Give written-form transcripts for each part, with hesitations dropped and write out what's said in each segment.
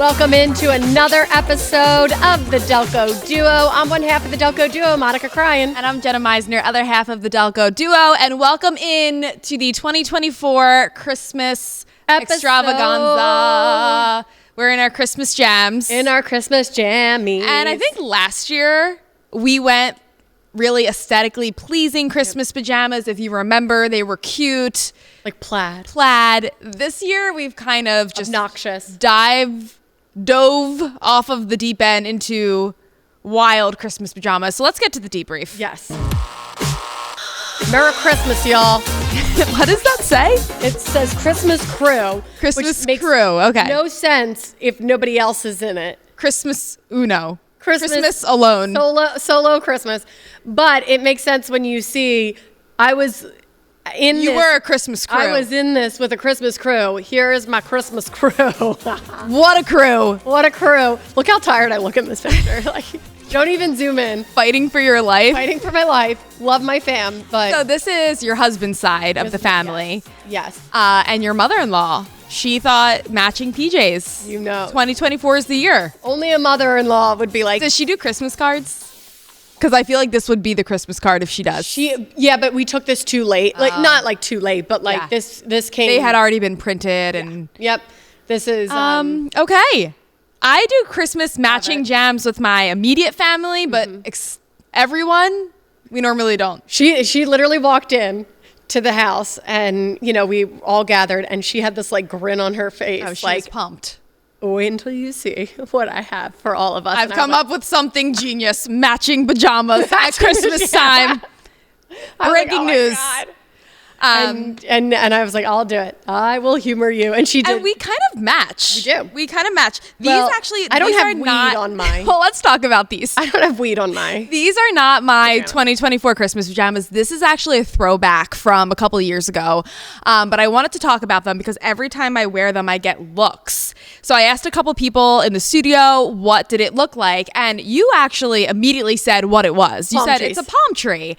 Welcome into another episode of the Delco Duo. I'm one half of the Delco Duo, Monica Cryan. And I'm Jenna Meisner, other half of the Delco Duo. And welcome in to the 2024 Christmas extravaganza. We're in our Christmas jams. In our Christmas jammies. And I think last year we went really aesthetically pleasing Christmas pajamas. If you remember, they were cute. Like plaid. This year we've kind of just obnoxious. Dove off of the deep end into wild Christmas pajamas. So let's get to the debrief. Yes. Merry Christmas, y'all. What does that say? It says Christmas Crew. Christmas which makes Crew. Okay. No sense if nobody else is in it. Christmas Uno. Christmas alone. Solo Christmas. But it makes sense when you see You were a Christmas crew. I was in this with a Christmas crew. Here is my Christmas crew. What a crew. What a crew. Look how tired I look in this picture. Like, don't even zoom in. Fighting for your life. Fighting for my life. Love my fam. But so this is your husband's side of the family. Yes. And your mother-in-law. She thought matching PJs. 2024 is the year. Only a mother-in-law would be like. Does she do Christmas cards? Because I feel like this would be the Christmas card if she does. Yeah, but we took this too late. Like, not like too late, but like this came. They had already been printed and. Yep. This is. Okay. I do Christmas matching jams with my immediate family, but everyone, we normally don't. She literally walked in to the house and, we all gathered and she had this like grin on her face. Oh, she was pumped. Wait until you see what I have for all of us. I've come up with something genius. Matching pajamas at Christmas time. Breaking news. And I was like, I'll do it. I will humor you. And she did. And we kind of match. We do. We kind of match. These I don't have weed on mine. Well, let's talk about these. I don't have weed on mine. These are not my 2024 Christmas pajamas. This is actually a throwback from a couple of years ago. But I wanted to talk about them because every time I wear them, I get looks. So I asked a couple people in the studio, what did it look like? And you actually immediately said what it was. You said it's a palm tree.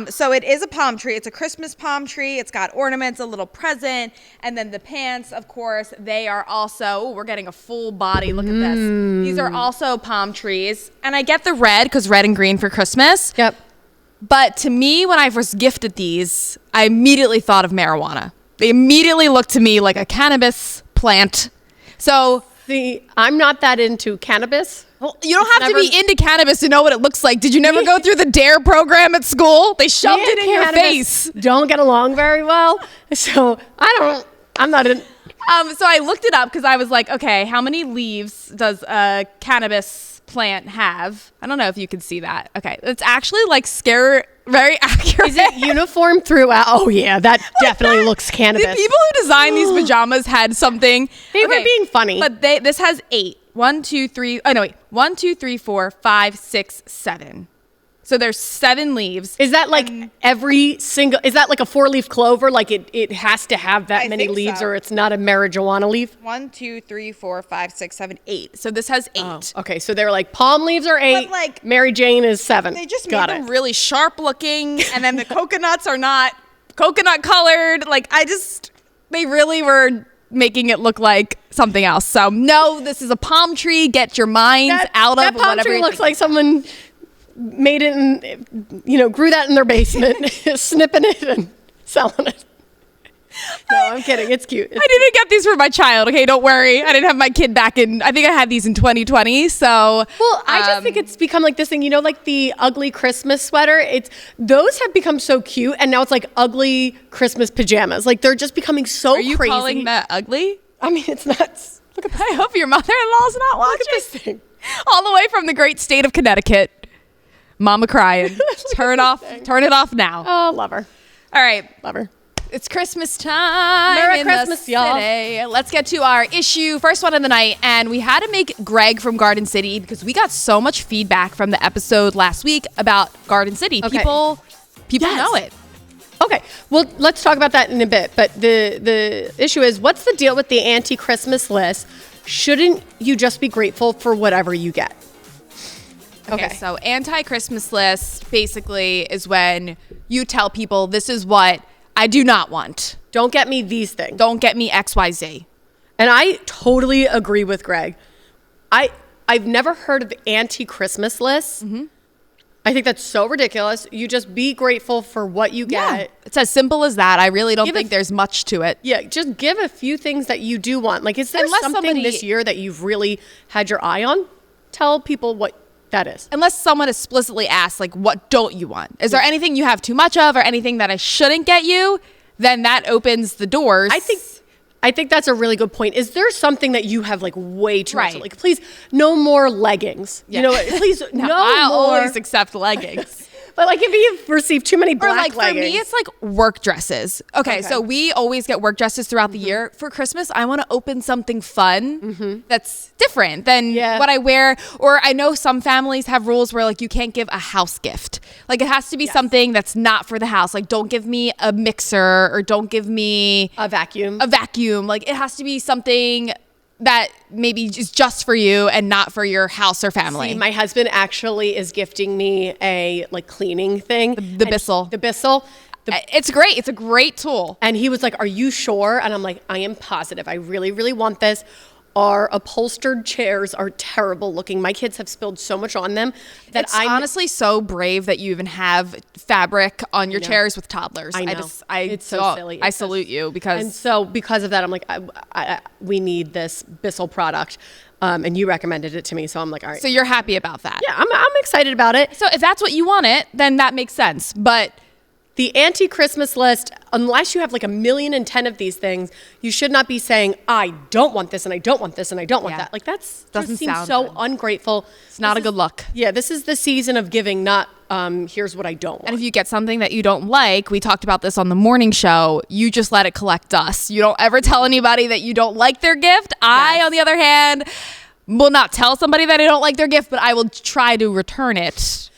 So it is a palm tree. It's a Christmas palm tree. It's got ornaments, a little present, and then the pants, of course, they are also, we're getting a full body. Look at this. These are also palm trees. And I get the red because red and green for Christmas. Yep. But to me, when I first gifted these, I immediately thought of marijuana. They immediately looked to me like a cannabis plant. So see, I'm not that into cannabis. Well, you don't have to be into cannabis to know what it looks like. Did you never go through the DARE program at school? They shoved it in your face. Don't get along very well. So I'm not in. So I looked it up because I was like, okay, how many leaves does a cannabis plant have? I don't know if you can see that. Okay. It's actually like very accurate. Is it uniform throughout? Oh yeah, that definitely looks cannabis. The people who designed these pajamas had something. They were being funny. But this has 8. 1, 2, 3. Oh no, wait. 1, 2, 3, 4, 5, 6, 7. So there's 7 leaves. Is that like every single? Is that like a 4-leaf clover? Like it has to have that many leaves, or it's not a marijuana leaf? 1, 2, 3, 4, 5, 6, 7, 8. So this has 8. Oh, okay, so they're like palm leaves are 8. But like Mary Jane is 7. They just made them really sharp looking, and then the coconuts are not coconut colored. Like they really were making it look like something else. So no, this is a palm tree. Get your minds out of whatever. That palm tree looks like someone made it and grew that in their basement, snipping it and selling it. No, I'm kidding. It's cute. I didn't get these for my child. Okay, don't worry. I didn't have my kid back in. I think I had these in 2020. So well, I just think it's become like this thing. Like the ugly Christmas sweater. Those have become so cute, and now it's like ugly Christmas pajamas. Like they're just becoming so crazy. Are you calling that ugly? I mean, it's nuts. Look at that. I hope your mother-in-law's not watching. Look at this thing. All the way from the great state of Connecticut. Mama crying. Turn it off now. Oh, love her. All right. Love her. It's Christmas time. Merry in Christmas, the y'all. city. Let's get to our issue. First one of the night. And we had to make Greg from Garden City because we got so much feedback from the episode last week about Garden City. Okay. People know it. Okay, well, let's talk about that in a bit. But the issue is, what's the deal with the anti-Christmas list? Shouldn't you just be grateful for whatever you get? Okay, so anti-Christmas list basically is when you tell people, this is what I do not want. Don't get me these things. Don't get me XYZ. And I totally agree with Greg. I've never heard of anti-Christmas lists. I think that's so ridiculous. You just be grateful for what you get. Yeah. It's as simple as that. I really don't think there's much to it. Yeah, just give a few things that you do want. Like, is there something this year that you've really had your eye on? Tell people what that is. Unless someone explicitly asks, like, what don't you want? Is there anything you have too much of or anything that I shouldn't get you? Then that opens the doors. I think that's a really good point. Is there something that you have like way too much? Like, please, no more leggings. Yeah. You know, please, I'll more. always accept leggings. But like if you've received too many black leggings. For me, it's like work dresses. Okay, so we always get work dresses throughout the year. For Christmas, I want to open something fun that's different than what I wear. Or I know some families have rules where like you can't give a house gift. Like it has to be something that's not for the house. Like don't give me a mixer or don't give me a vacuum. Like it has to be something that maybe is just for you and not for your house or family. See, my husband actually is gifting me a like cleaning thing. The Bissell. The Bissell. It's great. It's a great tool. And he was like, are you sure? And I'm like, I am positive. I really, really want this. Our upholstered chairs are terrible looking. My kids have spilled so much on them that it's honestly so brave that you even have fabric on your chairs with toddlers. I know. It's so silly. I salute you because. And so because of that, I'm like, we need this Bissell product. And you recommended it to me. So I'm like, all right. So you're happy about that? Yeah, I'm excited about it. So if that's what you want it, then that makes sense. But the anti-Christmas list, unless you have like 1,010,000 of these things, you should not be saying, I don't want this and I don't want this and I don't want that. Like doesn't seem so good. Ungrateful. It's not a good look. Yeah, this is the season of giving, not here's what I don't want. And if you get something that you don't like, we talked about this on the morning show, you just let it collect dust. You don't ever tell anybody that you don't like their gift. I, on the other hand, will not tell somebody that I don't like their gift, but I will try to return it.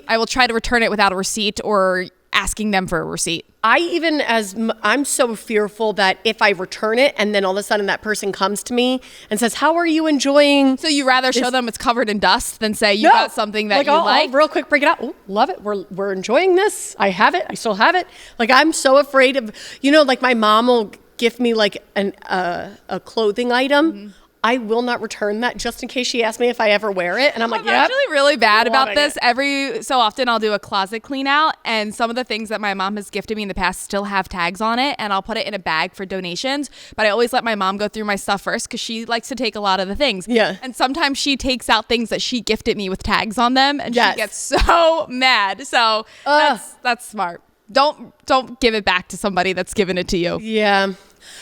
I will try to return it without a receipt or asking them for a receipt. I'm so fearful that if I return it and then all of a sudden that person comes to me and says, how are you enjoying? So you rather show them it's covered in dust than say you got something that you like? I'll real quick break it out. Oh, love it. We're enjoying this. I have it. I still have it. Like I'm so afraid of, like my mom will gift me like a clothing item. I will not return that just in case she asks me if I ever wear it. And I'm like, I'm actually really bad about this. Every so often I'll do a closet clean out and some of the things that my mom has gifted me in the past still have tags on it and I'll put it in a bag for donations. But I always let my mom go through my stuff first because she likes to take a lot of the things. Yeah. And sometimes she takes out things that she gifted me with tags on them and she gets so mad. So that's smart. Don't give it back to somebody that's given it to you. Yeah.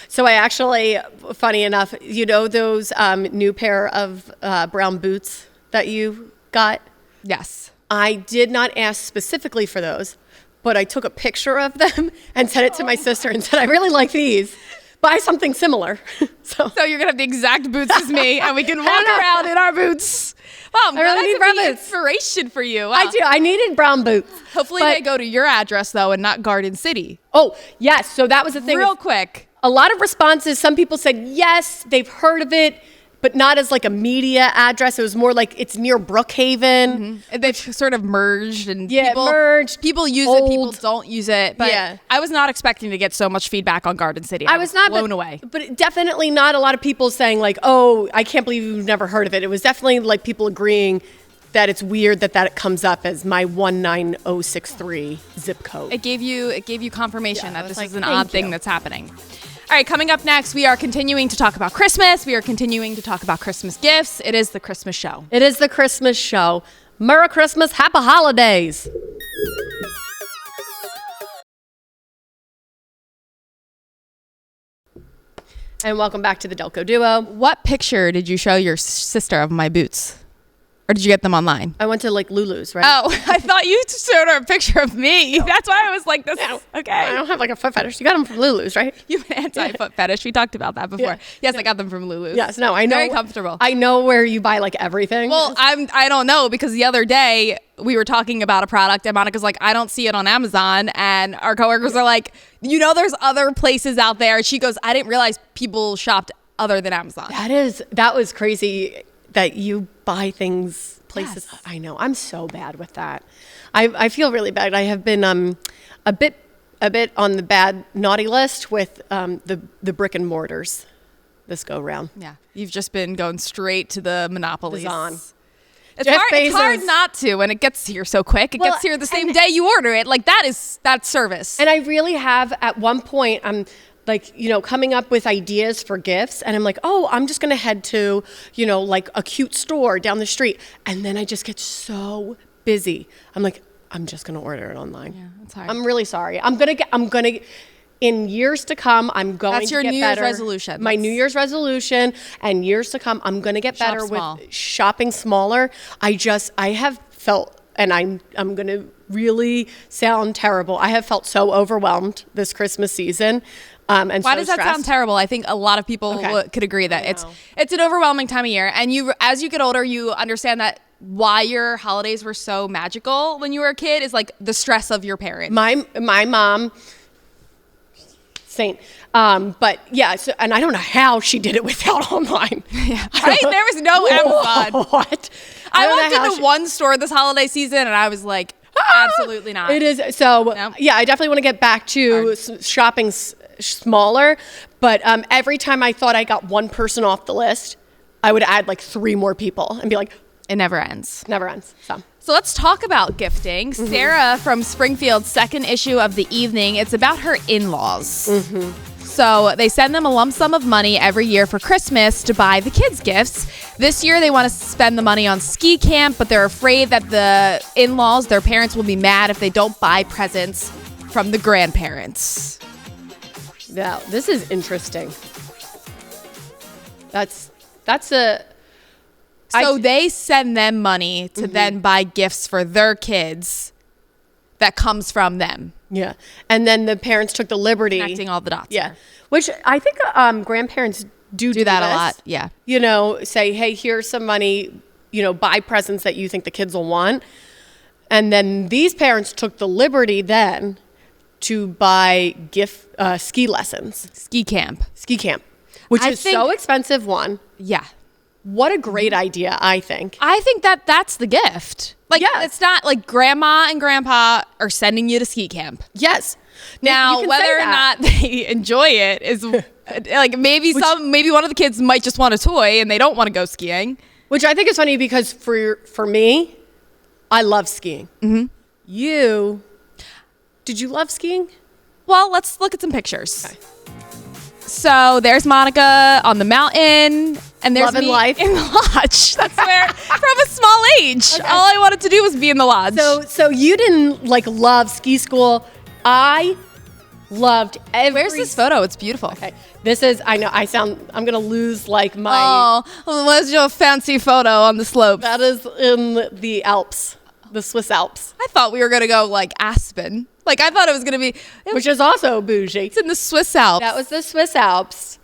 So I actually, funny enough, those new pair of brown boots that you got? Yes. I did not ask specifically for those, but I took a picture of them and sent it to my sister and said, I really like these. Buy something similar. So you're going to have the exact boots as me and we can walk around in our boots. Well, I'm glad I could be inspiration for you. Wow. I do. I needed brown boots. Hopefully they go to your address, though, and not Garden City. Oh, yes. So that was the thing. Real quick. A lot of responses, some people said, yes, they've heard of it, but not as like a media address. It was more like it's near Brookhaven. They've sort of merged and merged. People use it, people don't use it. But I was not expecting to get so much feedback on Garden City. I was not blown away. But definitely not a lot of people saying like, oh, I can't believe you've never heard of it. It was definitely like people agreeing that it's weird that comes up as my 19063 zip code. It gave you confirmation that this is an odd thing that's happening. All right, coming up next, we are continuing to talk about Christmas. We are continuing to talk about Christmas gifts. It is the Christmas show. It is the Christmas show. Merry Christmas, Happy Holidays. And welcome back to the Delco Duo. What picture did you show your sister of my boots? Or did you get them online? I went to like Lulu's, right? Oh, I thought you showed her a picture of me. No. That's why I was like, this is okay. I don't have like a foot fetish. You got them from Lulu's, right? You have an anti-foot fetish. We talked about that before. Yeah. Yes, I got them from Lulu's. Yes, no, I know. Very comfortable. I know where you buy like everything. Well, I don't know because the other day we were talking about a product and Monica's like, I don't see it on Amazon. And our coworkers are like, there's other places out there. She goes, I didn't realize people shopped other than Amazon. That was crazy that you buy things places. Yes. I know. I'm so bad with that. I feel really bad. I have been a bit on the bad naughty list with the brick and mortars. this go round. Yeah. You've just been going straight to the monopolies. It's on. It's hard not to when it gets here so quick. It gets here the same day you order it. Like that's service. And I really have at one point, I'm like, coming up with ideas for gifts. And I'm like, oh, I'm just going to head to, like a cute store down the street. And then I just get so busy. I'm like, I'm just going to order it online. Yeah, it's hard. I'm really sorry. I'm going to, in years to come, I'm going to get better. That's your New Year's resolution. My New Year's resolution, and years to come, I'm going to get better with shopping smaller. I have felt, and I'm going to really sound terrible, I have felt so overwhelmed this Christmas season. And why does that sound terrible? I think a lot of people could agree that it's an overwhelming time of year. And as you get older, you understand that why your holidays were so magical when you were a kid is like the stress of your parents. My mom... saint. But yeah, and I don't know how she did it without online. Yeah, right? There was no Amazon. What? I walked into one store this holiday season and I was like, absolutely not. It is. So yeah, I definitely want to get back to shopping smaller. But every time I thought I got one person off the list, I would add like 3 more people and be like, it never ends. Never ends. So let's talk about gifting. Mm-hmm. Sarah from Springfield's second issue of The Evening. It's about her in-laws. Mm-hmm. So they send them a lump sum of money every year for Christmas to buy the kids gifts. This year they want to spend the money on ski camp, but they're afraid that the in-laws, their parents, will be mad if they don't buy presents from the grandparents. Yeah, this is interesting. So they send them money to then buy gifts for their kids that comes from them. Yeah. And then the parents took the liberty. Connecting all the dots. Yeah. Which I think grandparents do that a lot. Yeah. Say, hey, here's some money, buy presents that you think the kids will want. And then these parents took the liberty then to buy ski lessons. Ski camp. Which is so expensive, one. Yeah. What a great idea, I think. I think that's the gift. Like, it's not like grandma and grandpa are sending you to ski camp. Yes. Now, whether or not they enjoy it is like maybe one of the kids might just want a toy and they don't want to go skiing. Which I think is funny because for me, I love skiing. Mm-hmm. Did you love skiing? Well, let's look at some pictures. Okay. So there's Monica on the mountain, and there's me life in the lodge. That's where, from a small age, all I wanted to do was be in the lodge. So you didn't love ski school. I loved every. Where's this photo? It's beautiful. Okay, this is. I know. I'm gonna lose my. Oh, where's your fancy photo on the slopes? That is in the Alps, the Swiss Alps. I thought we were gonna go Aspen. I thought it was going to be... Which is also bougie. It's in the Swiss Alps. That was the Swiss Alps.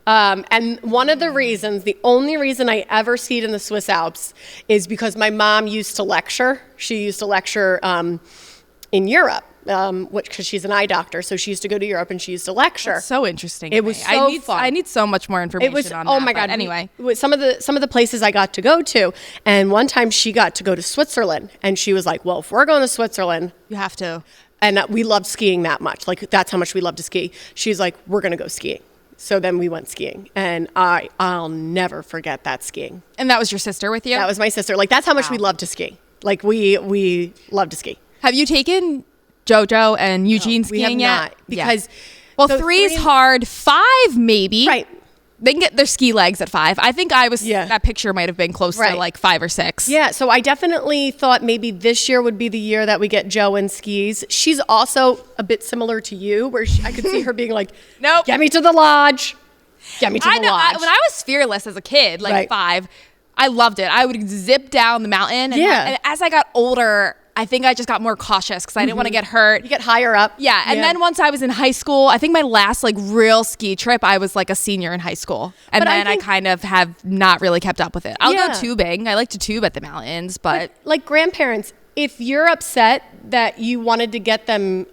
And one of the only reason I ever skied in the Swiss Alps is because my mom used to lecture. She used to lecture in Europe, because she's an eye doctor. So she used to go to Europe and she used to lecture. That's so interesting. It was so fun. I need so much more information on that. Oh my God. Anyway. Some of the places I got to go to. And one time she got to go to Switzerland. And she was like, well, if we're going to Switzerland... You have to... And we loved skiing that much. That's how much we love to ski. She's like, we're going to go skiing. So then we went skiing. And I'll never forget that skiing. And that was your sister with you? That was my sister. That's how much we love to ski. We love to ski. Have you taken JoJo and Eugene skiing yet? We have not. Because... Well, 3 is hard. 5 maybe. Right. They can get their ski legs at 5. I think that picture might have been close to 5 or 6. Yeah, so I definitely thought maybe this year would be the year that we get Jo in skis. She's also a bit similar to you, where I could see her being like, nope, get me to the lodge. Get me to the lodge. When I was fearless as a kid, 5, I loved it. I would zip down the mountain. And as I got older, I think I just got more cautious because I didn't want to get hurt. You get higher up. Yeah. And then once I was in high school, I think my last real ski trip, I was a senior in high school. And then I kind of have not really kept up with it. I'll go tubing. I like to tube at the mountains, but grandparents, if you're upset that you wanted to get them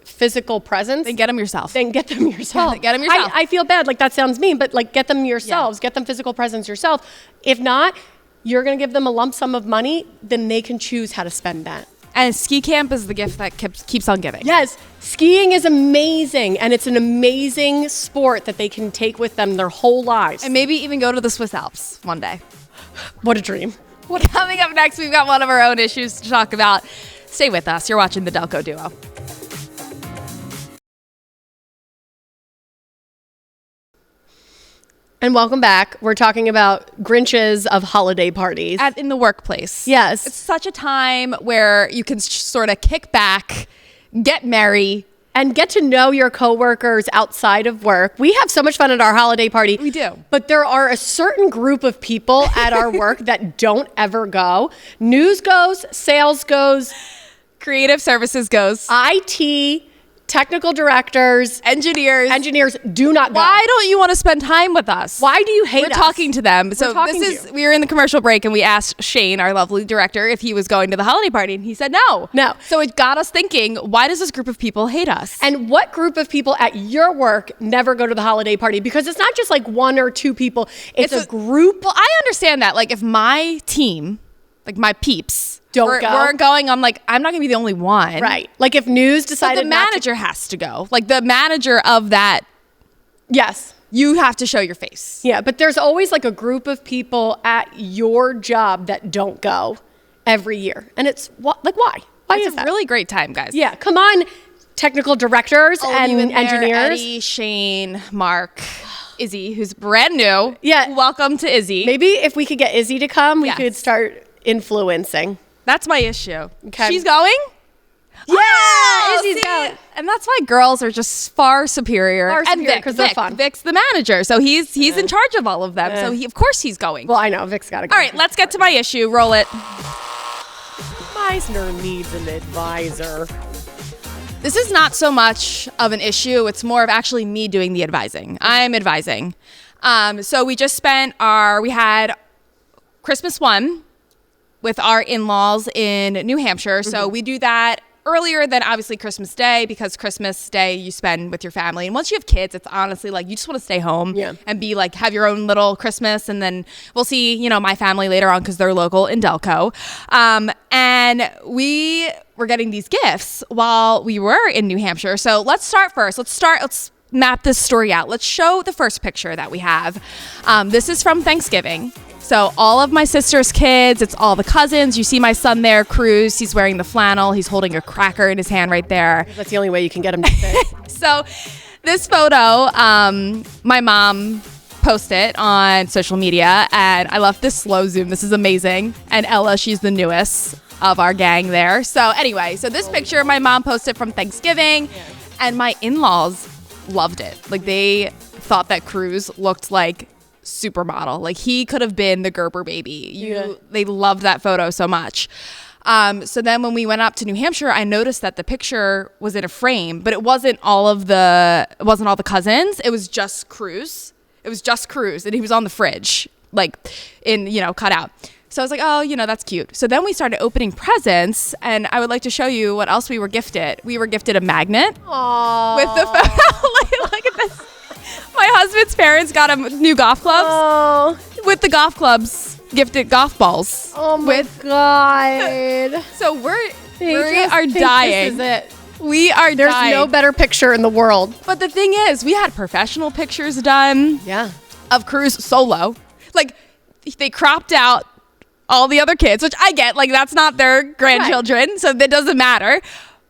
physical presents, then get them yourself. Get them yourself. I feel bad. That sounds mean, but get them yourselves. Yeah. Get them physical presents yourself. If not, you're going to give them a lump sum of money, then they can choose how to spend that. And ski camp is the gift that keeps on giving. Yes, skiing is amazing, and it's an amazing sport that they can take with them their whole lives. And maybe even go to the Swiss Alps one day. What a dream. Coming up next, we've got one of our own issues to talk about. Stay with us. You're watching the Delco Duo. And welcome back. We're talking about Grinches of holiday parties. In the workplace. Yes. It's such a time where you can sort of kick back, get merry, and get to know your coworkers outside of work. We have so much fun at our holiday party. We do. But there are a certain group of people at our work that don't ever go. News goes, sales goes, creative services goes, IT, technical directors, engineers do not go. Why don't you want to spend time with us? Why do you hate us? We're talking to them. We were in the commercial break and we asked Shane, our lovely director, if he was going to the holiday party, and he said no. No. So it got us thinking, why does this group of people hate us? And what group of people at your work never go to the holiday party? Because it's not just like one or two people. It's a group. Well, I understand that. Like if my team, like my peeps, weren't going, I'm like, I'm not gonna be the only one. Right. Like if news decided the manager has to go. Like the manager of that. Yes. You have to show your face. Yeah, but there's always like a group of people at your job that don't go every year. And it's why? Why is that? It's a really great time, guys. Yeah, come on, technical directors and engineers. Eddie, Shane, Mark, Izzy, who's brand new. Yeah. Welcome to Izzy. Maybe if we could get Izzy to come, we could start influencing. That's my issue. Okay. She's going? Yeah, Izzy's going. And that's why girls are just far superior. And Vic, because they're fun. Vic's the manager, so he's in charge of all of them. So of course he's going. Well, I know Vic's got to go. All right, let's get to my issue. Roll it. Meisner needs an advisor. This is not so much of an issue. It's more of actually me doing the advising. I'm advising. So we just we had Christmas 1 with our in-laws in New Hampshire. So we do that earlier than obviously Christmas Day, because Christmas Day you spend with your family. And once you have kids, it's honestly like you just want to stay home and be like, have your own little Christmas. And then we'll see, my family later on because they're local in Delco. And we were getting these gifts while we were in New Hampshire. So let's start first. Let's map this story out. Let's show the first picture that we have. This is from Thanksgiving. So all of my sister's kids, it's all the cousins. You see my son there, Cruz. He's wearing the flannel. He's holding a cracker in his hand right there. That's the only way you can get him to fit. So this photo, my mom posted on social media, and I love this slow zoom. This is amazing. And Ella, she's the newest of our gang there. So anyway, this picture my mom posted from Thanksgiving, and my in-laws loved it. Like they thought that Cruz looked like supermodel. Like he could have been the Gerber baby. They loved that photo so much. So then when we went up to New Hampshire, I noticed that the picture was in a frame, but it wasn't all the cousins. It was just Cruz. And he was on the fridge, like cut out. So I was like, oh, that's cute. So then we started opening presents, and I would like to show you what else we were gifted. We were gifted a magnet. Aww. With the photo. Look at this. My husband's parents got him new golf clubs. Oh. With the golf clubs, gifted golf balls. Oh my God. So we are dying. This is it. We are There's dying. no better picture in the world. But the thing is, we had professional pictures done. Yeah. Of Cruz solo. Like they cropped out all the other kids, which I get, like that's not their grandchildren, so that doesn't matter.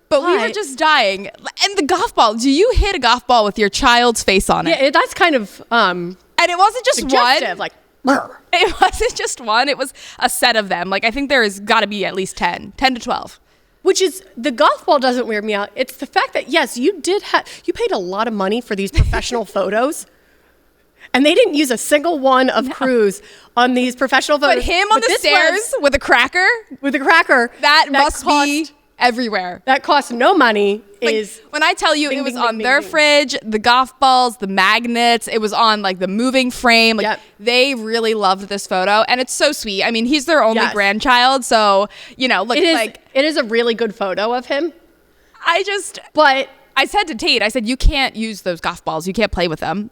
But we were just dying. And the golf ball, do you hit a golf ball with your child's face on it? Yeah, that's kind of and it wasn't just suggestive, one. like brr. It wasn't just one, it was a set of them. Like I think there's got to be at least 10 to 12. Which is, the golf ball doesn't weird me out. It's the fact that, yes, you paid a lot of money for these professional photos. And they didn't use a single one of Cruz on these professional photos. But him on the stairs with a cracker? With a cracker. That must be everywhere. That costs no money. When I tell you, it was on their fridge, the golf balls, the magnets, it was on like the moving frame. Like they really loved this photo, and it's so sweet. I mean, he's their only grandchild, so it is a really good photo of him. But I said to Tate, I said, you can't use those golf balls. You can't play with them.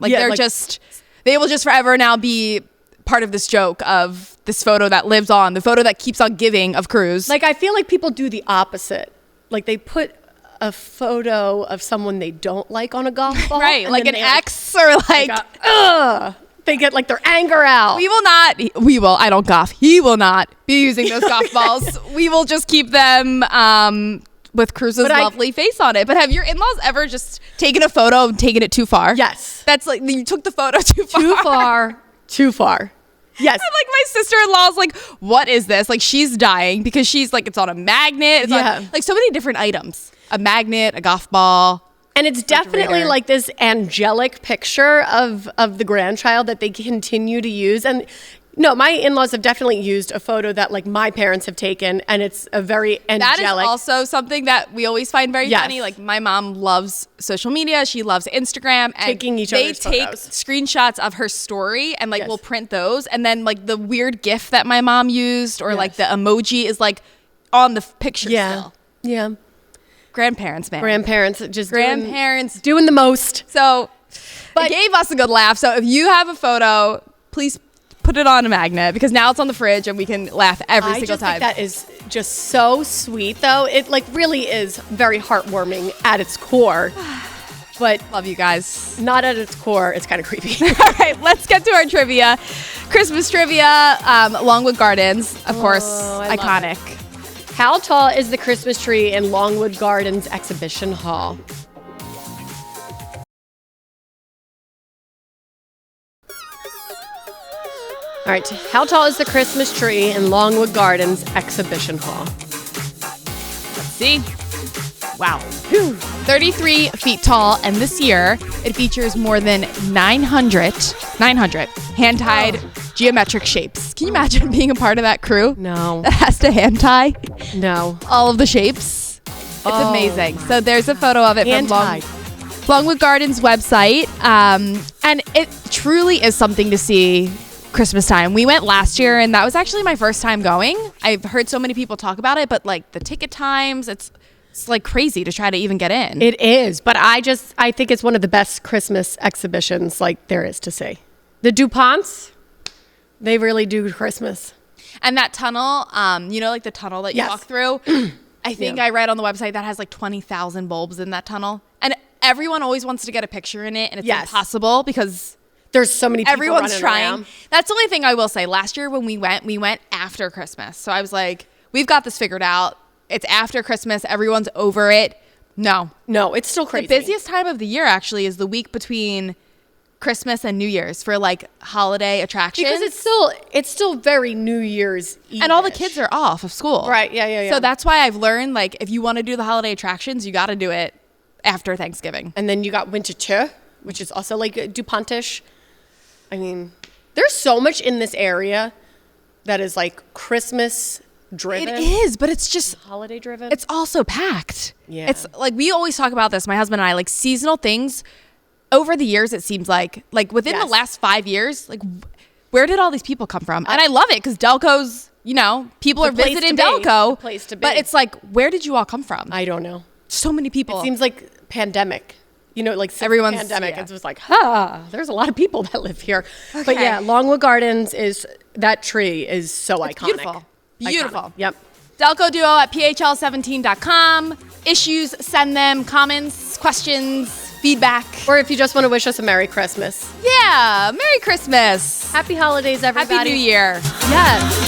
They will just forever now be part of this joke of this photo that lives on, the photo that keeps on giving of Cruz. Like, I feel like people do the opposite. Like, they put a photo of someone they don't like on a golf ball. Right, like an ex or like, they get like their anger out. We will, I don't golf. He will not be using those golf balls. We will just keep them with Cruz's lovely face on it. But have your in-laws ever just taken a photo and taken it too far? Yes. That's like, you took the photo too far. Too far. Yes. And like my sister-in-law's like, what is this? Like she's dying because she's like, it's on a magnet. It's on, like so many different items. A magnet, a golf ball. And it's definitely like this angelic picture of the grandchild that they continue to use. And no, my in-laws have definitely used a photo that like my parents have taken, and it's a very angelic. That is also something that we always find very funny. Like my mom loves social media. She loves Instagram. And taking each other's photos. They take screenshots of her story and like we'll print those. And then like the weird GIF that my mom used or like the emoji is like on the picture still. Yeah. Grandparents, man. Grandparents doing the most. So it gave us a good laugh. So if you have a photo, please put it on a magnet because now it's on the fridge and we can laugh every single time. I just think that is just so sweet, though. It like really is very heartwarming at its core. But love you guys. Not at its core. It's kind of creepy. All right, let's get to our trivia. Christmas trivia, Longwood Gardens, of course, iconic. How tall is the Christmas tree in Longwood Gardens Exhibition Hall? All right, how tall is the Christmas tree in Longwood Gardens Exhibition Hall? Let's see. Wow. 33 feet tall, and this year it features more than 900 hand-tied geometric shapes. Can you imagine being a part of that crew? No. That has to hand-tie? No. All of the shapes? It's amazing. So there's a photo of it hand-tied. From Longwood Gardens website, and it truly is something to see Christmas time. We went last year, and that was actually my first time going. I've heard so many people talk about it, but like the ticket times, it's like crazy to try to even get in. It is, but I think it's one of the best Christmas exhibitions like there is to see. The DuPonts, they really do Christmas. And that tunnel, you know, like the tunnel that you walk through, I think I read on the website that has like 20,000 bulbs in that tunnel. And everyone always wants to get a picture in it, and it's impossible because there's so many people everyone's trying. Around. That's the only thing I will say. Last year when we went after Christmas. So I was like, we've got this figured out. It's after Christmas. Everyone's over it. No, it's still crazy. The busiest time of the year actually is the week between Christmas and New Year's for like holiday attractions. Because it's still very New Year's Eve. And all the kids are off of school. Right, yeah. So that's why I've learned like if you want to do the holiday attractions, you got to do it after Thanksgiving. And then you got Winter Two, which is also like DuPontish. I mean, there's so much in this area that is like Christmas driven. It is, but it's just holiday driven. It's also packed. Yeah. It's like we always talk about this, my husband and I, like seasonal things. Over the years, it seems like within the last 5 years, like where did all these people come from? And I love it because Delco's, you know, people are visiting Delco. The place to be. But it's like, where did you all come from? I don't know. So many people. It seems like pandemic. You know, like everyone's pandemic. It's just like, there's a lot of people that live here. Okay. But yeah, Longwood Gardens that tree is so iconic. Beautiful. Iconic. Yep. Delco Duo at phl17.com. Issues, send them. Comments, questions, feedback. Or if you just want to wish us a Merry Christmas. Yeah, Merry Christmas. Happy holidays, everybody. Happy New Year. Yes.